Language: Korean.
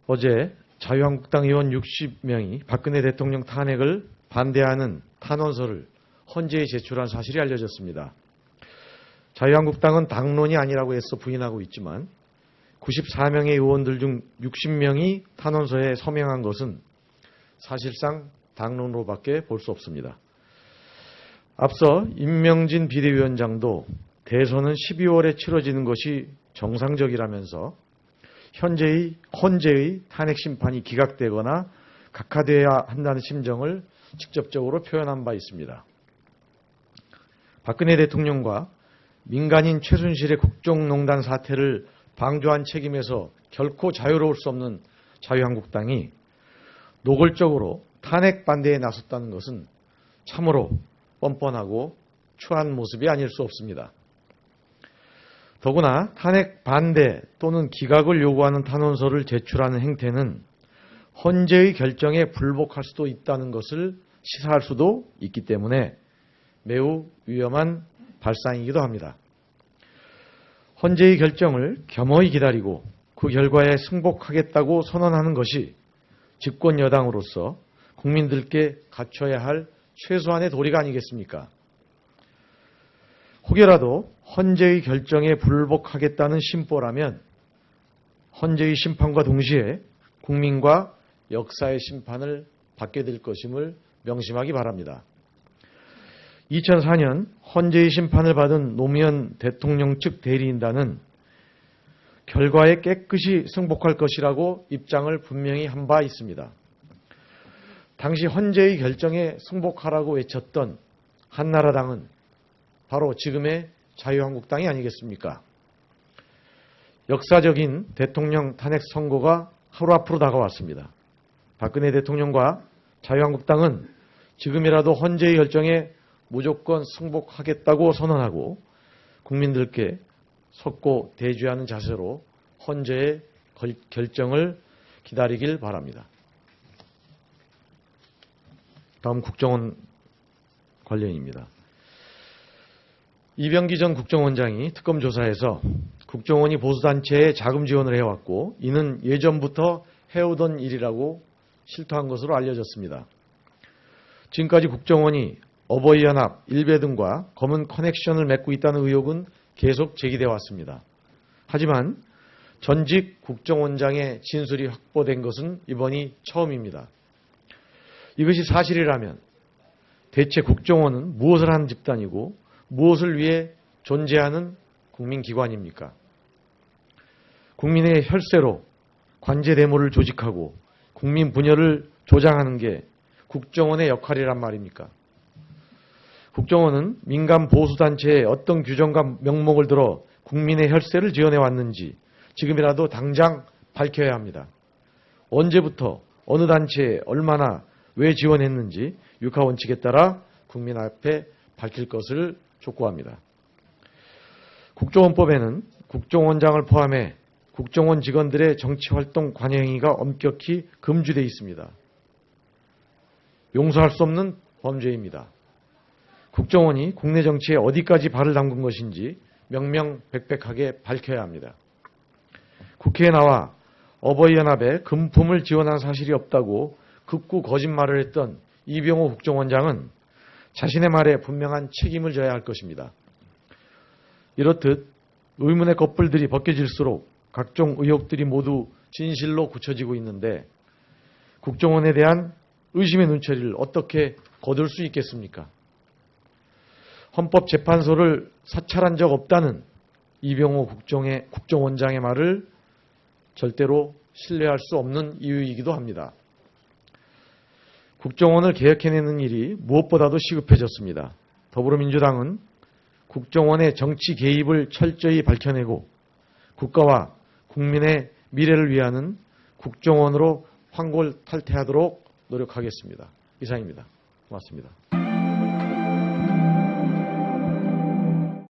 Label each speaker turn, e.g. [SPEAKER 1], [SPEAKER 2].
[SPEAKER 1] 어제 자유한국당 의원 60명이 박근혜 대통령 탄핵을 반대하는 탄원서를 헌재에 제출한 사실이 알려졌습니다. 자유한국당은 당론이 아니라고 애써 부인하고 있지만 94명의 의원들 중 60명이 탄원서에 서명한 것은 사실상 당론으로밖에 볼 수 없습니다. 앞서 임명진 비대위원장도 대선은 12월에 치러지는 것이 정상적이라면서 헌재의 탄핵 심판이 기각되거나 각하되어야 한다는 심정을 직접적으로 표현한 바 있습니다. 박근혜 대통령과 민간인 최순실의 국정농단 사태를 방조한 책임에서 결코 자유로울 수 없는 자유한국당이 노골적으로 탄핵 반대에 나섰다는 것은 참으로 뻔뻔하고 추한 모습이 아닐 수 없습니다. 더구나 탄핵 반대 또는 기각을 요구하는 탄원서를 제출하는 행태는 헌재의 결정에 불복할 수도 있다는 것을 시사할 수도 있기 때문에 매우 위험한 발상이기도 합니다. 헌재의 결정을 겸허히 기다리고 그 결과에 승복하겠다고 선언하는 것이 집권 여당으로서 국민들께 갖춰야 할 최소한의 도리가 아니겠습니까? 혹여라도 헌재의 결정에 불복하겠다는 심보라면 헌재의 심판과 동시에 국민과 역사의 심판을 받게 될 것임을 명심하기 바랍니다. 2004년 헌재의 심판을 받은 노무현 대통령 측 대리인단은 결과에 깨끗이 승복할 것이라고 입장을 분명히 한 바 있습니다. 당시 헌재의 결정에 승복하라고 외쳤던 한나라당은 바로 지금의 자유한국당이 아니겠습니까? 역사적인 대통령 탄핵 선고가 하루 앞으로 다가왔습니다. 박근혜 대통령과 자유한국당은 지금이라도 헌재의 결정에 무조건 승복하겠다고 선언하고 국민들께 섰고 대주하는 자세로 헌재의 결정을 기다리길 바랍니다. 다음 국정원 관련입니다. 이병기 전 국정원장이 특검 조사에서 국정원이 보수단체에 자금 지원을 해왔고 이는 예전부터 해오던 일이라고 실토한 것으로 알려졌습니다. 지금까지 국정원이 어버이연합, 일베 등과 검은 커넥션을 맺고 있다는 의혹은 계속 제기되어 왔습니다. 하지만 전직 국정원장의 진술이 확보된 것은 이번이 처음입니다. 이것이 사실이라면 대체 국정원은 무엇을 하는 집단이고 무엇을 위해 존재하는 국민기관입니까? 국민의 혈세로 관제대모를 조직하고 국민 분열을 조장하는 게 국정원의 역할이란 말입니까? 국정원은 민간 보수단체에 어떤 규정과 명목을 들어 국민의 혈세를 지원해 왔는지 지금이라도 당장 밝혀야 합니다. 언제부터 어느 단체에 얼마나 왜 지원했는지 육하원칙에 따라 국민 앞에 밝힐 것을 촉구합니다. 국정원법에는 국정원장을 포함해 국정원 직원들의 정치활동 관여 행위가 엄격히 금지되어 있습니다. 용서할 수 없는 범죄입니다. 국정원이 국내 정치에 어디까지 발을 담근 것인지 명명백백하게 밝혀야 합니다. 국회에 나와 어버이연합에 금품을 지원한 사실이 없다고 극구 거짓말을 했던 이병호 국정원장은 자신의 말에 분명한 책임을 져야 할 것입니다. 이렇듯 의문의 겉불들이 벗겨질수록 각종 의혹들이 모두 진실로 굳혀지고 있는데 국정원에 대한 의심의 눈초리를 어떻게 거둘 수 있겠습니까? 헌법재판소를 사찰한 적 없다는 이병호 국정원장의 말을 절대로 신뢰할 수 없는 이유이기도 합니다. 국정원을 개혁해내는 일이 무엇보다도 시급해졌습니다. 더불어민주당은 국정원의 정치 개입을 철저히 밝혀내고 국가와 국민의 미래를 위하는 국정원으로 황골탈퇴하도록 노력하겠습니다. 이상입니다. 고맙습니다.